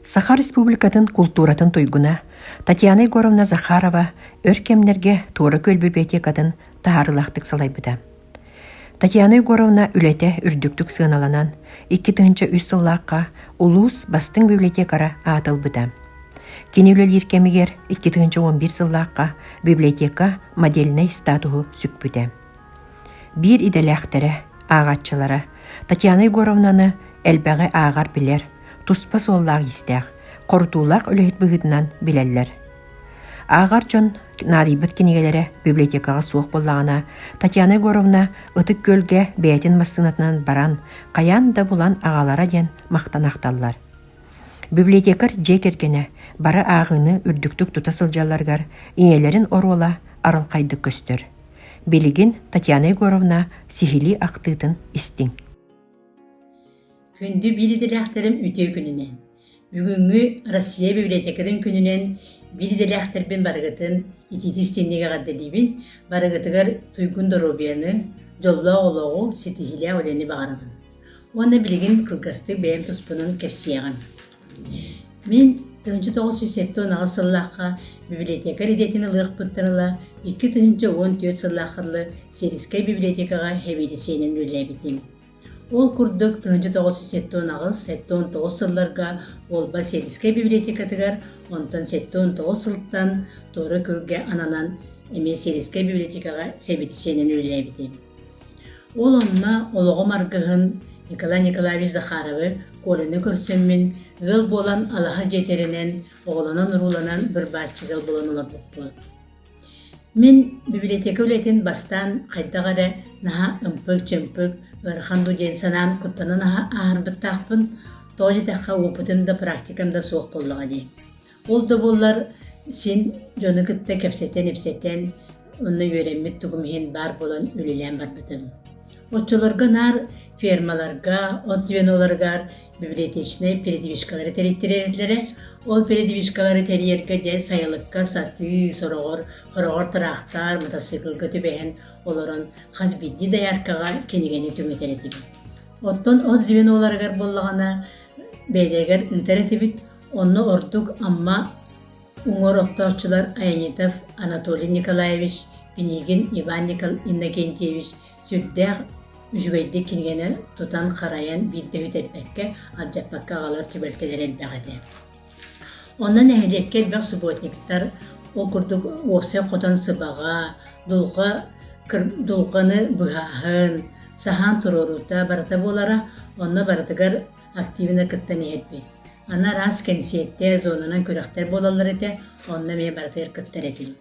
Саха Республикатын культуратын туйгуна Татьяна Егоровна Захарова өркемнерге туыры көл библиотекатын таарылақтық салайбыда. Татьяна Егоровна үлете үрдүктүк сыналанан 2-3 сыллаққа улус бастың библиотекара атылбыда. Кенеулел еркемигер 2-11 сыллаққа библиотека модельный статуы сүкпүде. Бир иделяқтары, ағатчылары Татьяна Егоровнаны әлбәғі ағар білер, туспа соллақ истәқ, қорытулақ үләйт бұғыдынан біләлләр. Ағар жон нарибыт кенегелері библиотекаға суық боллағына Татьяна Егоровна ытык көлге бәйтін мастынатынан баран, қаян да булан ағалара ден мақтанақталлар. Библиотекар жекергені бары ағыны үрдіктік тұтасылжаларғар иелерін орула арылқайды көстір. Белігін Татьяна Егоровна сихили ақтытын істің. Күнді бириделяқтарым үте күнінен. Бүгінгі Россия библиотекадан күнінен бириделяқтарбен барығытын итити стеннеге ғадделейбін барығытығар туйгун доробияны жолла олоғу сетихилия олені бағарабын. Оны білігін қылғасты бәйім тұспының кәпсияған. Мен 1907 сыллаққа библиотека редетіні лық бұттырыла 2-14 сыллаққырлы Серискай библиотекаға хебедесенін үләбетім. Ол күрдік 1907 сылларға олба Серискай библиотекатығар, онтан 19 сылттан торы көлге ананан әме Серискай библиотекаға себедесенін үләбетім. Ол онына олығы марғығын Николай Николаевич Захаровы колыны көрсөнмін, ғыл болан алаға жетерінен, оғыланан ұруланан бір бачығыл болан олар бұқпы. Мен библиотека өлетін бастан қайдағары наға үмпік-чөмпік, ғырхан дуден санан күттаны наға ағырбыттақпын, тоғжы таққа опытымда, практикамда соқ болдыға дейм. Ол да болар сен жоны күтті кәпсеттен, оны өреммет түгімген бар болан өлілен бар бітім. Отчыларға нар фермаларға, отзвеноларға библиотечный передвижкалары теректерерлері, ол передвижкалары терьерге де сайылыққа саты, сорағыр, хорағыр тұрақтар, мотоциклға төбәйін оларын қазбедді даяркаға кенегені түңетер етебі. Оттон отзвеноларға болағана бәйдергер үтер етебіт, оны ордук амма ұңыр оқтаушылар Аянитов Анатолий Николаевич, Пенегин Иван Иннокентьевич, сүрдәғ үжгөйді кенгені тұтан қарайын бидді өтеппәкке алжаппаққа ғалар түбәлкелер әлбәғеді. Онан әхілетке әлбәқ субботниктар оқырдық опсы қотан сыбаға, дұлғаны бұғағын, сахан тұрурута барата болара, онна баратығар активіне күттен еппет. Ана рас кәнсиеттер, зонынан көріқтер болалар еті, онна мен баратығар күттер етіл.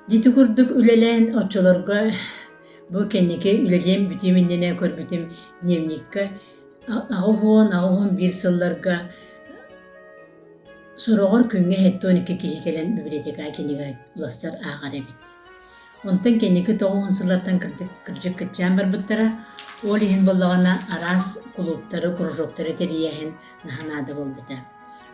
Деті күрдік үлелән отчыларға bu kendike ülelem bütümündene körbütüm dnevnikka ağıhon bir sıllarga sorağır künge hette 12 kişi gelen biblioteka kendike ulaşlar ağar ebit. Ondan kendike 9 sıllardan kırcık kıtçan var büttara, ol ihin bollağına aras kuluptары, krujokları teriyehin nahanada bol bita.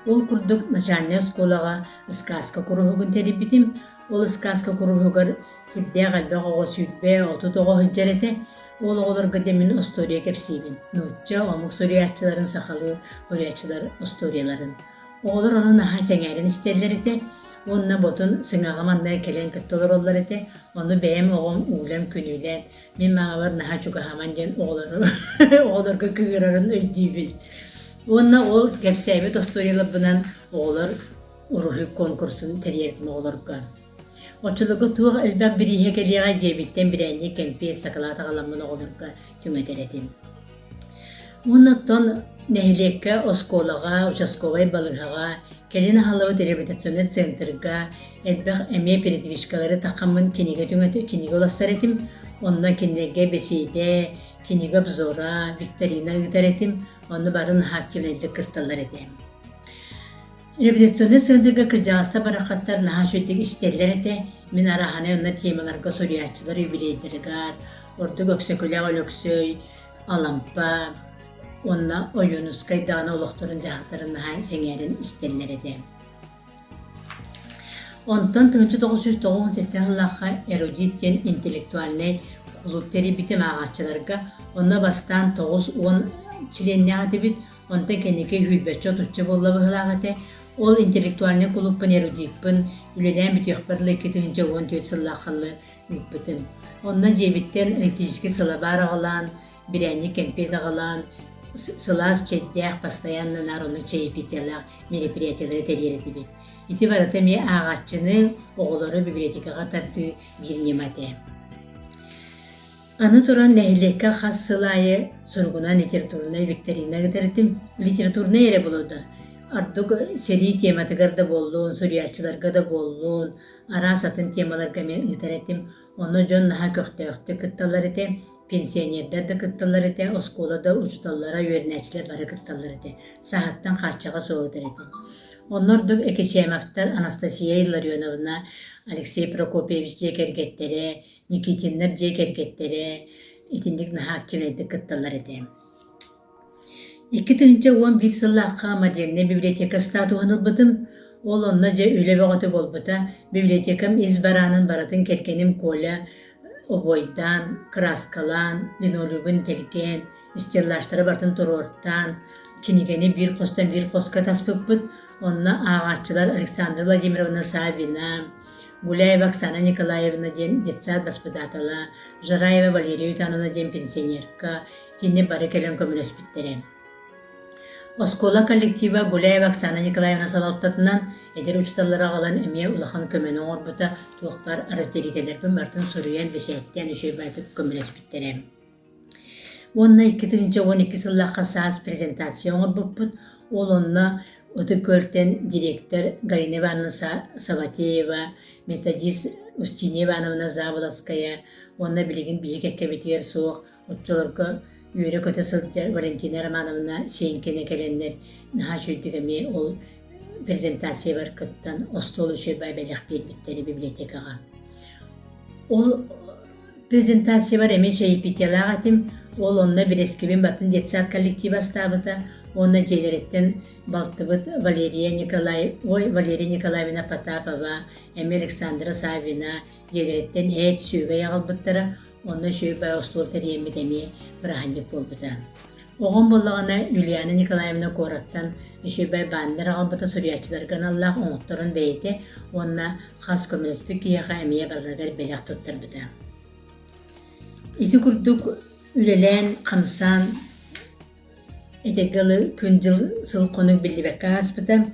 Ol kurduk начальная skolaga сказка kuruhugun teribbitim, ol сказка kuruhugar Hibdea galba qoğa sütbe, otu toğa hıccarete, ol oğlarga demin ostoriya kepsibin. Nutça, omuk soriyatçıların sakalı, oriyatçılar ostoriyaların. Oğlar onu naha sengerin isterler ete, onunla botun sınağamanda kelen kıttolar ollar ete, onu beyem oğum uğlem künülen, min mağa var naha çuka haman gen oğlarga kıgırarın öydüybin. Onunla ol kepsibet ostoriyalar oğlar uruhu konkursun teriyertme oğlarga. Oçuluğu tuğ elbab birihe geliyağa cebitten birenli kempi sakalata kalamını olurga tümeteredim. Ondan nehilekka oskolağa, uçaskovay balığa, kelini halığı rehabilitasyonel centerga, elbab eme peredvişkaları takımın kinige ulaşsar etim, ondan kinige beside, kinige bzora, viktorina ıgıtar etim, onu barın hakimlerinde kırtallar edim. Rehabilitasyonel centerga kırcağızda barakatlar naha şöydek isterler ete, min arahane onna temalarga soriyatçılar übileydirgar, ordu gökseköle olöksöy, alampa, onna oyunuskay dağına oluqturun jahtarın naha sengerin isterler ete. Ondan 1997 yıllıqa erudityen intelektualne kulüpteri bitim ağaççılarga, onna bastan 9-10 çilenne adibit, онта кенеке хүлбәтчө тутча болла быһылаагате, ол интеллектуальный клубпын эрудиппын, үлелән бүтүөхпарлы 2-14 сыллахаллы ыйппытым. Онна жебиттен электрический сыла барагалан, бирәнни кемпет агалан, сылас чеддәк постоянно народный чаепитиялар мероприятиялары терьеретибит. Ити барата ме ағатчының оғылары библиотекаға тарты бирнемате. Аны туран ләһилекке хас сылайы сургунан литературная викторина гыдырытым. Литературная эре болуды. Ардук сери тематыгар да боллун, сурьячыларга да боллун, ара сатын темаларга мен ыйтаретим. Оны жон наха көктөктө кытталар эте, пенсионердер да кытталар эте, осколада учуталлара үйернәчлер бары кытталар эте. Сааттан каччага соғытар эте. Оннордук экечемактар Анастасия Илларионовна, Алексей Прокопьевич жекергеттере, Никитиннер жекергеттере, итиндик наха активнейді кытталар эте. 2011 сыллаққа модерне библиотека статуғын ылбытым, ол онна же үле бағыты болбыта, библиотекам избаранын баратын керкенім коля, обойдан, краскалан, линолюбін терген, стеллаштары бартын турорттан, кинигени bir қостан bir қосқа таспыппыт, онна ағатчылар Александра Владимировна Савина, Гуляева Оксана Николаевна ден детсад воспитатала, Жараева Валерия Ютановна ден пенсионерка, тинне бары келен көмілеспіттере. Оскола коллектива Гуляева Оксана Николаевна салаттатынан эдер учталлара қалан әме улахан көмені орбыта туақпар разделителербін бартын соруян бесеттен үші байтып көмілеспіттере. Онна 2012 сыллаққа саас презентация оңырбыппыт, ол онна Оты көлтен директор Галина Ивановна Саватеева, методист Устиньева Ивановна Заволоцкая, онна билигин бейік әккебетер соқ, отчолорға үйері көті сылтер Валентина Романовна Сенкене келенлер, наға жүйдігіме ол презентация бар кыттан остол үші байбайлақ бербіттері библиотекаға. Ол презентация бар әме чайпетелақ атым, ол онна бірескебен батын детсад коллектива стабыта, онна жейлереттен балтыбыт Валерия Николаевна Потапова, әме Александра Савина, жейлереттен әйт сүйге яғалбыттара, онна шүйбай остуылтар ембедеме бірахандик болбыта. Оғын болағына Юлиана Николаевна Кораттан шүйбай бандыр ағалбыта сурьячыларған Аллах оңықтырын бейте, онна қас көмілеспек кияға әмея барғадар белек тұттар бұта. Ити күрдік үлелен, қамсан, этегалы күнжыл сыл қонық білібәкка аспыта.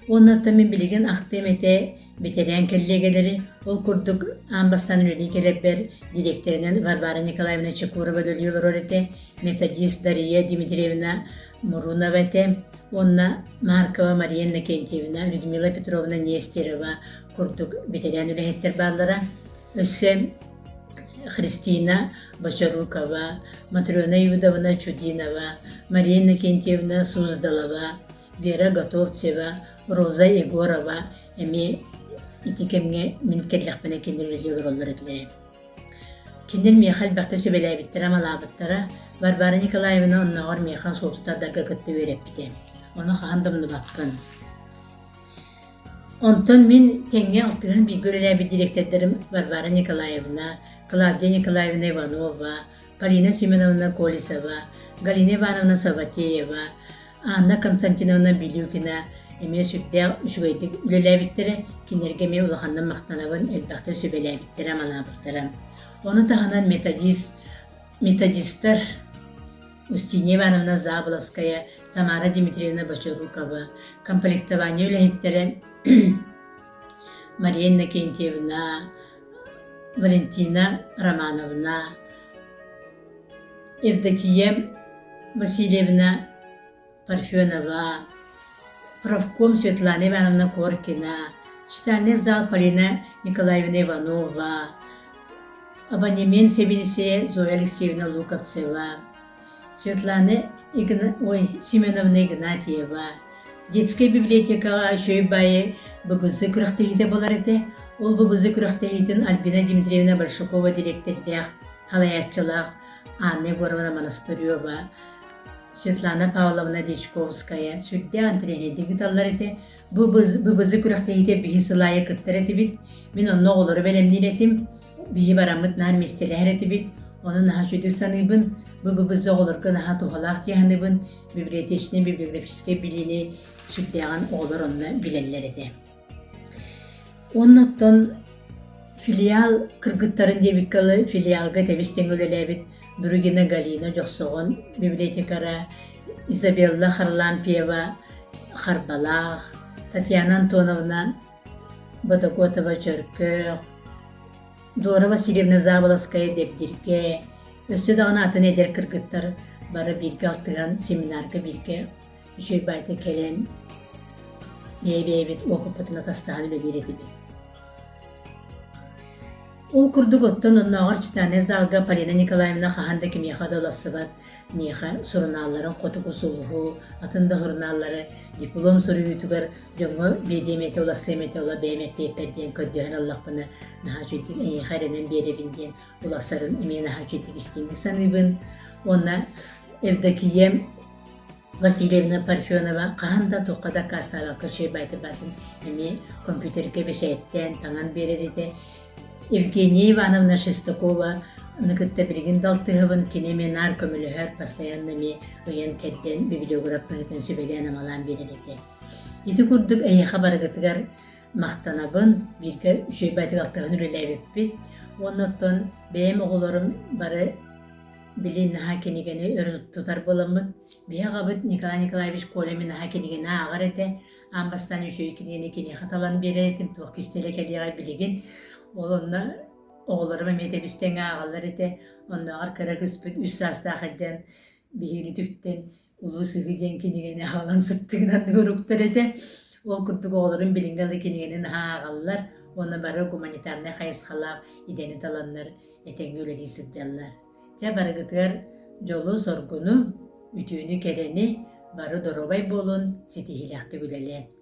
Оннатта мен білеген ақтым ете бетерян келлегелері, ол күрдік амбастан үлені келепбер директорынан Варвара Николаевна Чекурова дөлгілер орете, методист Дария Дмитриевна Мурунова ете, онна Маркова Мария Накентьевна, Людмила Петровна Нестерова күрдік бетерян үлехеттер барлара, өссе Христина Бочарукова, Матрена Юдовна Чудинова, Мария Накентьевна Суздалова, Вера Готовцева, Роза Егорова, әме итикемге мен келләқпіне кендерлер олар етлері. Кендер мейхал бақты сөбеләйбіттері амалабыттары, Варвара Николаевна оннағар мейхан солтутардарға күтті өреппіде. Оны қағандымны бақпын. Онтон мен тенге алтыған бейгөлеләбі директордарым Варвара Николаевна, Клавдия Николаевна Иванова, Полина Семеновна Колесова, Галина Ивановна Саватеева, Анна Константиновна Билюкина, эме сүттә үшгөйдік үлеләбіттері, кенергеме улахандан мақтанабын әлбәқті сөбеләбіттері амалабықтары. Оны тағынан методистер Устиньева Ивановна Заволоцкая, Тамара Дмитриевна Бочарукова, комплектование үләхеттері Мария Накентьевна, Валентина Романовна, Евдокия Васильевна Парфенова, правком Светлана Ивановна Коркина, читальный зал Полина Николаевна Иванова, абонемент Себенесе Зоя Алексеевна Луковцева, Светлана Семеновна Игнатьева, детская библиотека Шойбайы ББЗ күрақтығыды болар еді. Ол ББЗ күрақтығыдың Альбина Дмитриевна Большакова директордақ, халаятчылақ Анна Егоровна Монастырёва, Светлана Павловна Дичковская, сүрде антrenedегі талар еді. ББЗ күрақтығыды бігі сылайы күттір еді бит. Мен онны оғылары бәлемден етім, бігі барамыт нар местелер еді бит. Onun naha çüdük sanıbın, bu bızı olurken naha tuhalak tiyanıbın, bibliotecinin bibliografiske bilini sütleyen olur onu bilenler edi. Ondan filial kırgıtların debikalı filialga tebisten ölelebit Durugina Galina Joksoğun bibliotekara Isabella Harlampieva Harbalağ, Tatyana Antonovna Bodogotova Çörkö, Dora Vasilyevna Zabalaskaya Debdirke, össe dağın atını eder kırgıtlar bara birge altıgan seminarga birge üçü bayta kelen yeybet okupatına tastahan ve bir edibi. Ol kurduk ottan onun ağır çıtane zalga Polina Nikolaevna hahanda kimyaha dolasıvat, niha sorunalların kotuk usuluhu, atında hurnalları, diplom soru yutugar, jongo BDMT ola SMT ola BMP perdiyen köddühen Allah bana naha çüttik en yaharenen beri bindiyen ulasarın emeğe naha çüttik istingi sanıbın. Ona evdakiyem Vasilyevna Parfyonova kahanda toqada kastava kırşey baytı batın emeğe kompüterke beşeyetten tangan bereri de Evgeniya Ivanovna Shestakova nıkıtta birgin daltıhıvın kineme narkomülühör pastayanlami uyan kedden bibliograf mıhıtın sübelen amalan birileti. İti kurduk ayağa barıgıtıgar maqtanabın birge üçey baytık altıhın ürelebippi. Ondan benim oğullarım barı bilin naha kenigeni örünüp tutar bolamın. Biya qabıt Nikolay Nikolaevich Kolemin naha kenigeni ağır ete. Ambastan üçey kinigeni kini hatalan biretim tuğ kistele keliğe biligin. Olunna oğullarıma metebisten ağalar ete, onlar kara kıspıt üst sasta haccan birini tütten ulu sıgıcan kinigeni ağalan sıttığından görükler ete. Ol kurduk oğullarım bilingalı kinigeni ağalar, ona barı humanitarne hayısxalaq ideni talanlar eten öleli sıdjallar. Ja barı gıtır jolu sorgunu, ütüğünü kereni barı dorobay bolun siti hilaktı gülelen.